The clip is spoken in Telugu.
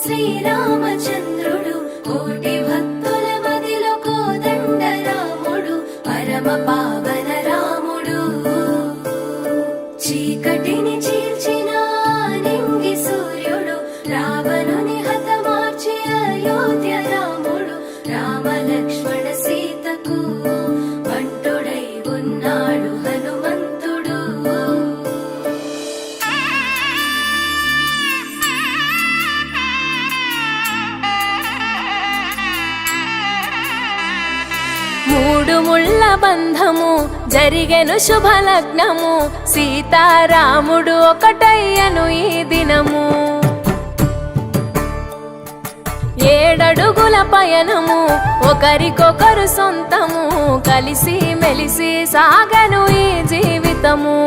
శ్రీరామచంద్రుడు కోటి భక్తుల మదిలో కోదండ రాముడు పరమ పావన రాముడు చీకటిని చీల్చిన నింగి సూర్యుడు రావణుని హతమార్చి అయోధ్య రాముడు రామ లక్ష్మణ సీతకు బంటుడై ఉన్నాడు హనుమంతుడు మూడు ముళ్ళ బంధము జరిగెను శుభలగ్నము సీతారాముడు ఒకటయ్యను ఈ దినము ఏడడుగుల పయనము ఒకరికొకరు సొంతము కలిసి మెలిసి సాగను ఈ జీవితము